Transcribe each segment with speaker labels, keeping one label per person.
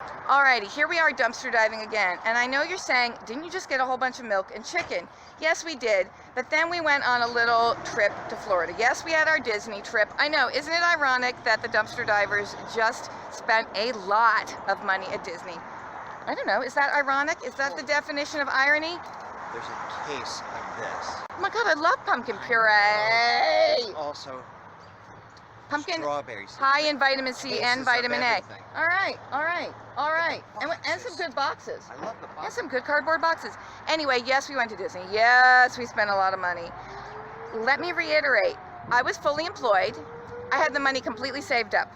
Speaker 1: Alrighty, here we are dumpster diving again. And I know you're saying, didn't you just get a whole bunch of milk and chicken? Yes, we did. But then we went on a little trip to Florida. Yes, we had our Disney trip. I know, isn't it ironic that the dumpster divers just spent a lot of money at Disney? I don't know, is that ironic? Is that the definition of irony?
Speaker 2: There's a case of this.
Speaker 1: Oh my God, I love pumpkin puree.
Speaker 2: Also,
Speaker 1: Pumpkin
Speaker 2: strawberries.
Speaker 1: high in vitamin C
Speaker 2: Cases
Speaker 1: and
Speaker 2: of
Speaker 1: vitamin A.
Speaker 2: everything.
Speaker 1: All right. And some good boxes.
Speaker 2: I love the box.
Speaker 1: And some good cardboard boxes. Anyway, yes, we went to Disney. Yes, we spent a lot of money. Let me reiterate, I was fully employed. I had the money completely saved up.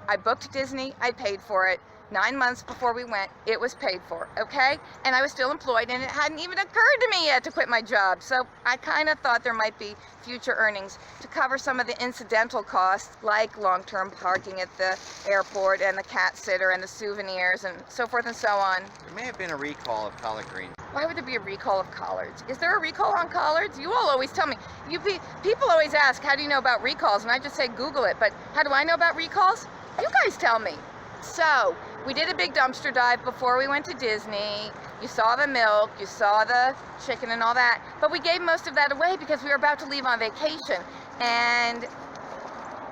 Speaker 1: I booked Disney, I paid for it. 9 months before we went, it was paid for, okay? And I was still employed, and it hadn't even occurred to me yet to quit my job. So I kind of thought there might be future earnings to cover some of the incidental costs, like long-term parking at the airport and the cat sitter and the souvenirs and so forth and so on.
Speaker 2: There may have been a recall of collard greens.
Speaker 1: Why would there be a recall of collards? Is there a recall on collards? You all always tell me. People always ask, how do you know about recalls? And I just say, Google it. But how do I know about recalls? You guys tell me. So, we did a big dumpster dive before we went to Disney. You saw the milk, you saw the chicken and all that. But we gave most of that away because we were about to leave on vacation. And,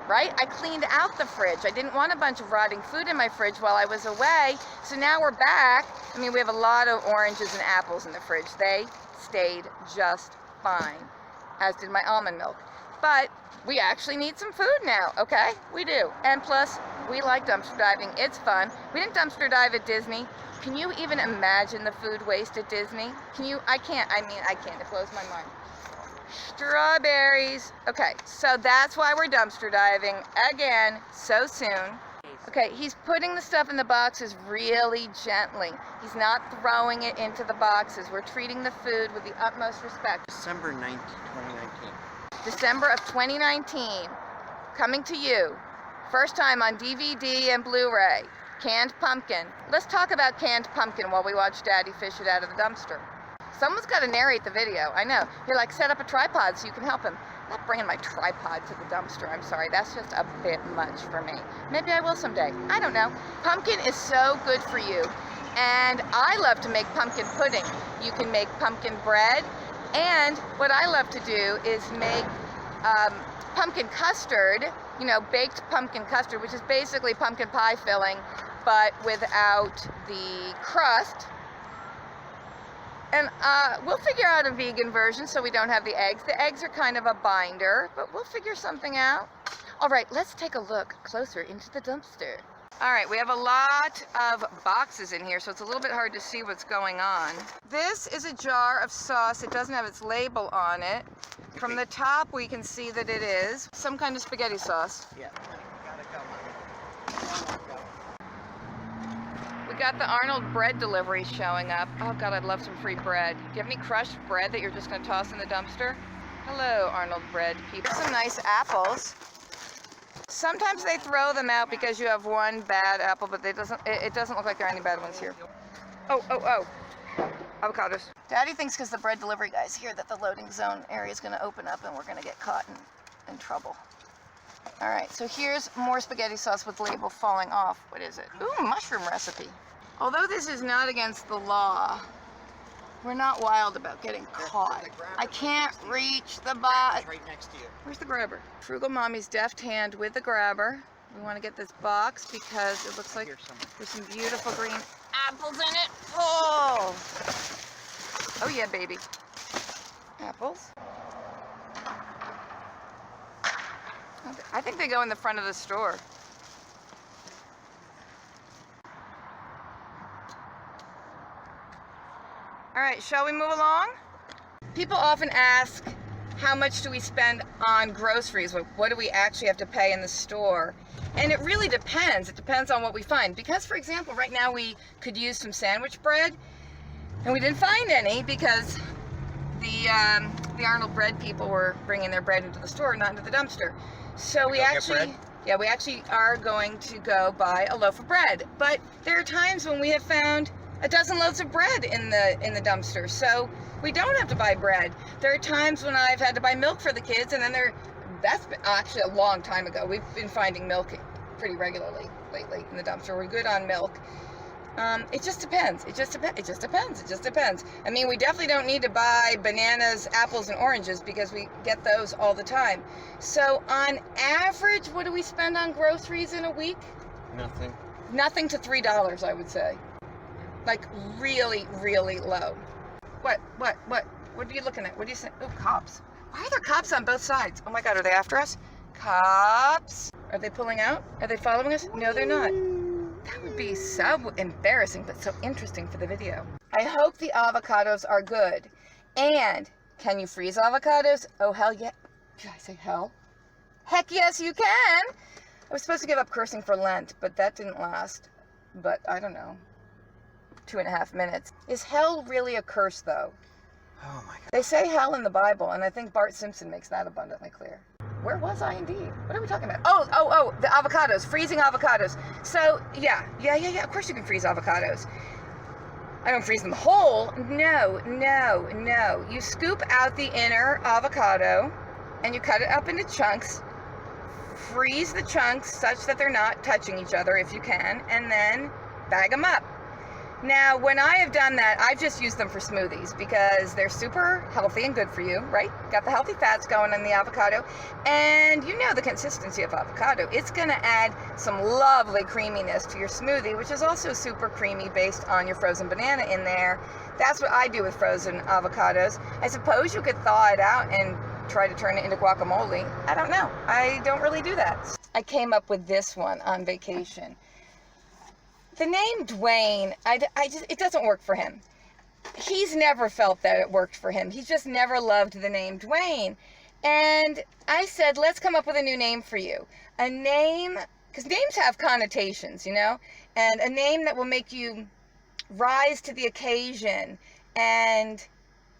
Speaker 1: right, I cleaned out the fridge. I didn't want a bunch of rotting food in my fridge while I was away. So now we're back. I mean, we have a lot of oranges and apples in the fridge. They stayed just fine, as did my almond milk. But we actually need some food now, okay? We do. And plus, we like dumpster diving. It's fun. We didn't dumpster dive at Disney. Can you even imagine the food waste at Disney? Can you? I can't. It blows my mind. Strawberries. Okay, so that's why we're dumpster diving again so soon. Okay, he's putting the stuff in the boxes really gently. He's not throwing it into the boxes. We're treating the food with the utmost respect.
Speaker 2: December 9th, 2019.
Speaker 1: December of 2019, coming to you. First time on DVD and Blu-ray, canned pumpkin. Let's talk about canned pumpkin while we watch Daddy fish it out of the dumpster. Someone's got to narrate the video, I know. You're like, set up a tripod so you can help him. I'm not bringing my tripod to the dumpster, I'm sorry. That's just a bit much for me. Maybe I will someday, I don't know. Pumpkin is so good for you. And I love to make pumpkin pudding. You can make pumpkin bread. And what I love to do is make pumpkin custard, baked pumpkin custard, which is basically pumpkin pie filling, but without the crust. And we'll figure out a vegan version so we don't have the eggs. The eggs are kind of a binder, but we'll figure something out. All right, let's take a look closer into the dumpster. All right, we have a lot of boxes in here, so it's a little bit hard to see what's going on. This is a jar of sauce. It doesn't have its label on it. From the top, we can see that it is some kind of spaghetti sauce.
Speaker 2: Yeah, gotta go.
Speaker 1: We got the Arnold bread delivery showing up. Oh God, I'd love some free bread. Do you have any crushed bread that you're just gonna toss in the dumpster? Hello, Arnold bread people. Some nice apples. Sometimes they throw them out because you have one bad apple, but it doesn't look like there are any bad ones here. Oh. Avocados. Daddy thinks because the bread delivery guy's here that the loading zone area is going to open up and we're going to get caught in trouble. All right, so here's more spaghetti sauce with label falling off. What is it? Ooh, mushroom recipe. Although this is not against the law, we're not wild about getting caught. I can't reach the box.
Speaker 2: Right next to you.
Speaker 1: Where's the grabber? Frugal Mommy's deft hand with the grabber. We want to get this box because it looks like there's some beautiful green apples in it. Oh yeah, baby. Apples. I think they go in the front of the store. All right, shall we move along? People often ask, how much do we spend on groceries? What do we actually have to pay in the store? And it really depends. It depends on what we find. Because, for example, right now we could use some sandwich bread, and we didn't find any because the Arnold bread people were bringing their bread into the store, not into the dumpster. So we actually are going to go buy a loaf of bread. But there are times when we have found a dozen loaves of bread in the dumpster, so we don't have to buy bread. There are times when I've had to buy milk for the kids, and then that's been actually a long time ago. We've been finding milk pretty regularly lately in the dumpster. We're good on milk. It just depends. It just depends. I mean, we definitely don't need to buy bananas, apples, and oranges because we get those all the time. So on average, what do we spend on groceries in a week?
Speaker 2: Nothing.
Speaker 1: Nothing to $3, I would say. Like really, really low. What are you looking at? What do you say? Oh, cops. Why are there cops on both sides? Oh my God, are they after us? Cops. Are they pulling out? Are they following us? No, they're not. That would be so embarrassing, but so interesting for the video. I hope the avocados are good. And can you freeze avocados? Oh, hell yeah. Did I say hell? Heck yes, you can. I was supposed to give up cursing for Lent, but that didn't last. But I don't know. 2.5 minutes. Is hell really a curse, though?
Speaker 2: Oh my God.
Speaker 1: They say hell in the Bible, and I think Bart Simpson makes that abundantly clear. Where was I indeed? What are we talking about? Oh, the avocados, freezing avocados. So, yeah, of course you can freeze avocados. I don't freeze them whole. No. You scoop out the inner avocado, and you cut it up into chunks. Freeze the chunks such that they're not touching each other if you can, and then bag them up. Now, when I have done that, I've just used them for smoothies because they're super healthy and good for you, right? Got the healthy fats going in the avocado. And you know the consistency of avocado. It's going to add some lovely creaminess to your smoothie, which is also super creamy based on your frozen banana in there. That's what I do with frozen avocados. I suppose you could thaw it out and try to turn it into guacamole. I don't know. I don't really do that. I came up with this one on vacation. The name Dwayne, it doesn't work for him. He's never felt that it worked for him. He's just never loved the name Dwayne. And I said, let's come up with a new name for you. A name, because names have connotations, you know? And a name that will make you rise to the occasion and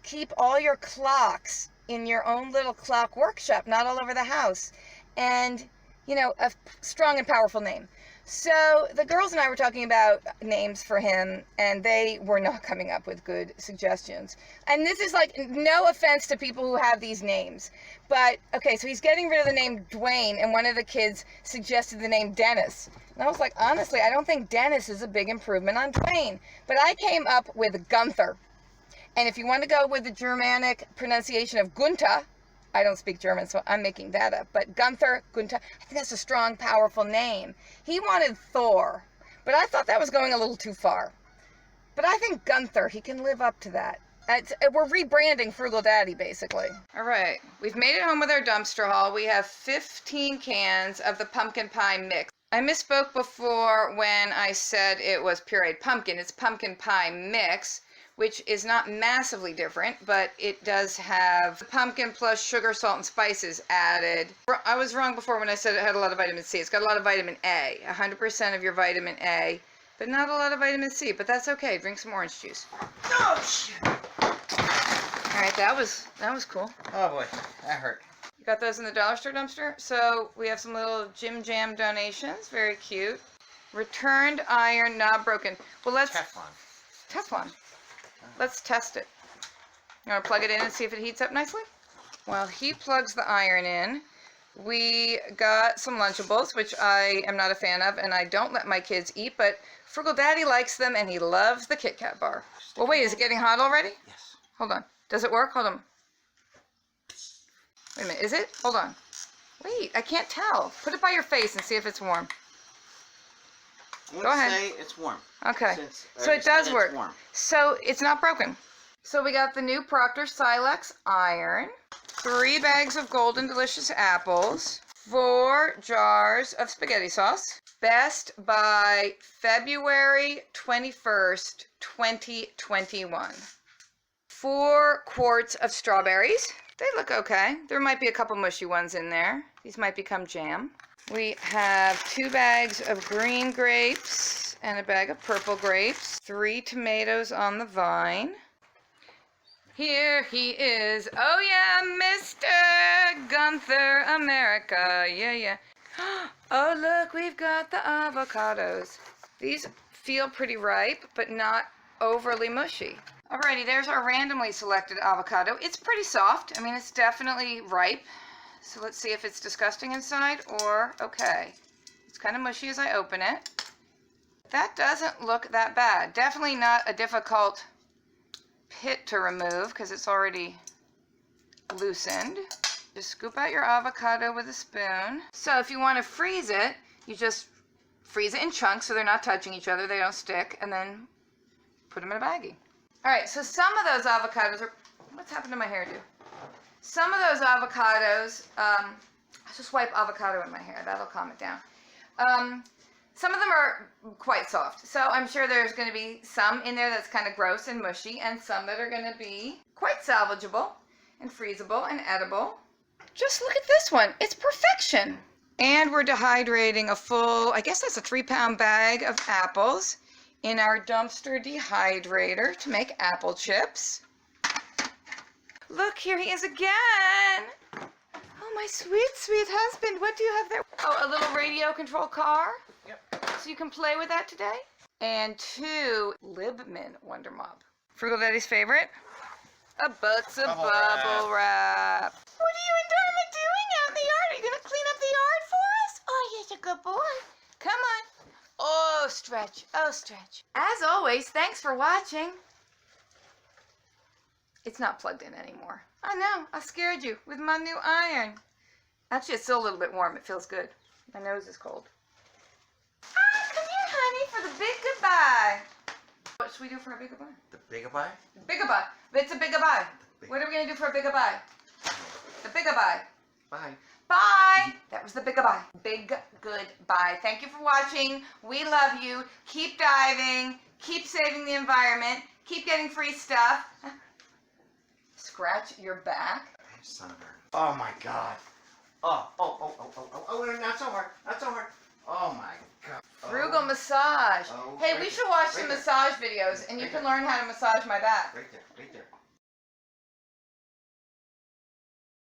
Speaker 1: keep all your clocks in your own little clock workshop, not all over the house. And, you know, a strong and powerful name. So the girls and I were talking about names for him, and they were not coming up with good suggestions. And this is like, no offense to people who have these names. But, okay, so he's getting rid of the name Dwayne, and one of the kids suggested the name Dennis. And I was like, honestly, I don't think Dennis is a big improvement on Dwayne. But I came up with Gunther. And if you want to go with the Germanic pronunciation of Gunther, I don't speak German, so I'm making that up. But Gunther, I think that's a strong, powerful name. He wanted Thor, but I thought that was going a little too far. But I think Gunther, he can live up to that. We're rebranding Frugal Daddy, basically. All right, we've made it home with our dumpster haul. We have 15 cans of the pumpkin pie mix. I misspoke before when I said it was pureed pumpkin. It's pumpkin pie mix, which is not massively different, but it does have pumpkin plus sugar, salt, and spices added. I was wrong before when I said it had a lot of vitamin C. It's got a lot of vitamin A, 100% of your vitamin A, but not a lot of vitamin C, but that's okay. Drink some orange juice. Oh, shit. All right, that was cool.
Speaker 2: Oh boy, that hurt.
Speaker 1: You got those in the dollar store dumpster? So we have some little Jim Jam donations, very cute. Returned iron, knob broken. Well, let's... Teflon. Let's test it. You want to plug it in and see if it heats up nicely? While he plugs the iron in, we got some Lunchables, which I am not a fan of, and I don't let my kids eat, but Frugal Daddy likes them, and he loves the Kit Kat bar. Well, wait, is it getting hot already?
Speaker 2: Yes.
Speaker 1: Hold on. Does it work? Hold on. Wait a minute. Is it? Hold on. Wait, I can't tell. Put it by your face and see if it's warm. Go ahead.
Speaker 2: Say it's warm.
Speaker 1: Okay, so it does work.
Speaker 2: Warm.
Speaker 1: So it's not broken. So we got the new Proctor Silex iron, 3 bags of Golden Delicious apples, 4 jars of spaghetti sauce. Best by February 21st, 2021. 4 quarts of strawberries. They look okay. There might be a couple mushy ones in there. These might become jam. We have 2 bags of green grapes and a bag of purple grapes. 3 tomatoes on the vine. Here he is. Oh yeah, Mr. Gunther America. Yeah. Oh look, we've got the avocados. These feel pretty ripe, but not overly mushy. Alrighty, there's our randomly selected avocado. It's pretty soft. I mean, it's definitely ripe. So let's see if it's disgusting inside or okay. It's kind of mushy as I open it. That doesn't look that bad. Definitely not a difficult pit to remove because it's already loosened. Just scoop out your avocado with a spoon. So if you want to freeze it, you just freeze it in chunks so they're not touching each other, they don't stick, and then put them in a baggie. All right, so some of those avocados are, what's happened to my hairdo? Some of those avocados, I'll just wipe avocado in my hair, that'll calm it down. Some of them are quite soft, so I'm sure there's going to be some in there that's kind of gross and mushy, and some that are going to be quite salvageable and freezable and edible. Just look at this one, it's perfection. And we're dehydrating a full, I guess that's a 3-pound bag of apples in our dumpster dehydrator to make apple chips. Look, here he is again. Oh, my sweet, sweet husband, what do you have there? Oh, a little radio control car?
Speaker 2: Yep.
Speaker 1: So you can play with that today? And 2 Libman Wonder Mop. Frugality's favorite? A box of bubble wrap. What are you and Dharma doing out in the yard? Are you going to clean up the yard for us? Oh, you're a good boy. Come on. Oh, stretch. Oh, stretch. As always, thanks for watching. It's not plugged in anymore. I know. I scared you with my new iron. Actually, it's still a little bit warm. It feels good. My nose is cold. Ah, come here, honey, for the big goodbye. What should we do for a big goodbye?
Speaker 2: The big goodbye?
Speaker 1: Big goodbye. It's a big goodbye. What are we going to do for a big goodbye? The big goodbye.
Speaker 2: Bye.
Speaker 1: Bye. That was the big goodbye. Big goodbye. Thank you for watching. We love you. Keep diving. Keep saving the environment. Keep getting free stuff. Scratch your back.
Speaker 2: Sunburn. Oh my God. Oh, not so hard. Not so hard. Oh my God.
Speaker 1: Frugal massage.
Speaker 2: Oh,
Speaker 1: Hey,
Speaker 2: right
Speaker 1: we
Speaker 2: there.
Speaker 1: should watch
Speaker 2: Right
Speaker 1: some
Speaker 2: there.
Speaker 1: massage videos and you
Speaker 2: Right
Speaker 1: can
Speaker 2: there.
Speaker 1: learn how to massage my back.
Speaker 2: Right there.